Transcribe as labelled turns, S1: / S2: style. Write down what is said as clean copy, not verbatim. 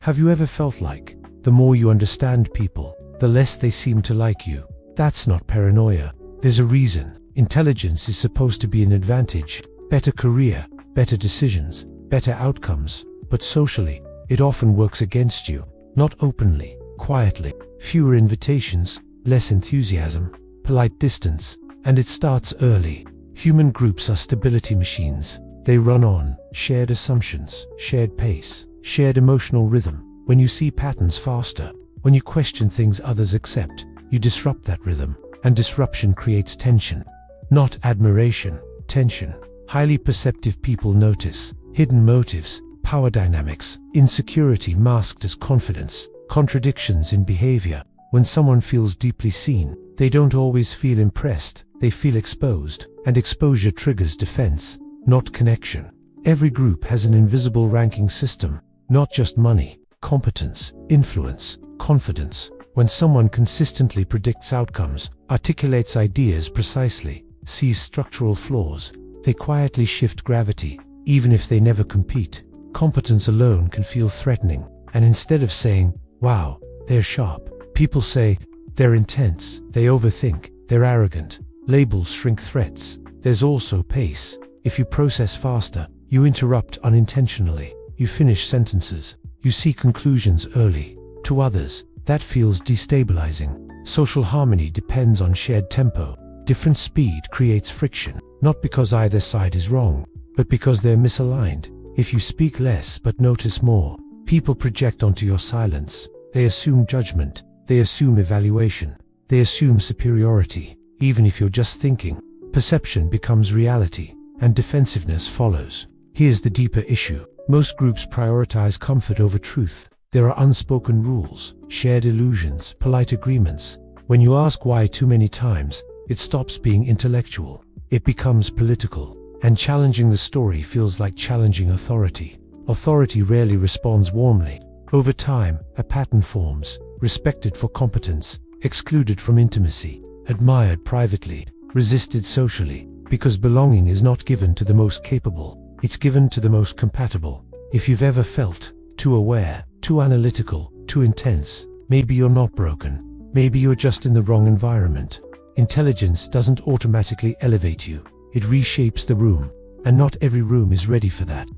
S1: Have you ever felt like, the more you understand people, the less they seem to like you? That's not paranoia. There's a reason. Intelligence is supposed to be an advantage. Better career, better decisions, better outcomes. But socially, it often works against you. Not openly, quietly. Fewer invitations, less enthusiasm, polite distance, and it starts early. Human groups are stability machines. They run on shared assumptions, shared pace, shared emotional rhythm. When you see patterns faster, when you question things others accept, you disrupt that rhythm, and disruption creates tension. Not admiration, tension. Highly perceptive people notice hidden motives, power dynamics, insecurity masked as confidence, contradictions in behavior. When someone feels deeply seen, they don't always feel impressed, they feel exposed, and exposure triggers defense, not connection. Every group has an invisible ranking system, not just money, competence, influence, confidence. When someone consistently predicts outcomes, articulates ideas precisely, sees structural flaws, they quietly shift gravity, even if they never compete. Competence alone can feel threatening, and instead of saying, "Wow, they're sharp," people say, "They're intense, they overthink, they're arrogant." Labels shrink threats. There's also pace. If you process faster, you interrupt unintentionally, you finish sentences, you see conclusions early. To others, that feels destabilizing. Social harmony depends on shared tempo. Different speed creates friction, not because either side is wrong, but because they're misaligned. If you speak less but notice more, people project onto your silence. They assume judgment, they assume evaluation, they assume superiority. Even if you're just thinking, perception becomes reality, and defensiveness follows. Here's the deeper issue. Most groups prioritize comfort over truth. There are unspoken rules, shared illusions, polite agreements. When you ask why too many times, it stops being intellectual. It becomes political. And challenging the story feels like challenging authority. Authority rarely responds warmly. Over time, a pattern forms, respected for competence, excluded from intimacy, admired privately, resisted socially, because belonging is not given to the most capable, it's given to the most compatible. If you've ever felt too aware, too analytical, too intense, maybe you're not broken, maybe you're just in the wrong environment. Intelligence doesn't automatically elevate you, it reshapes the room, and not every room is ready for that.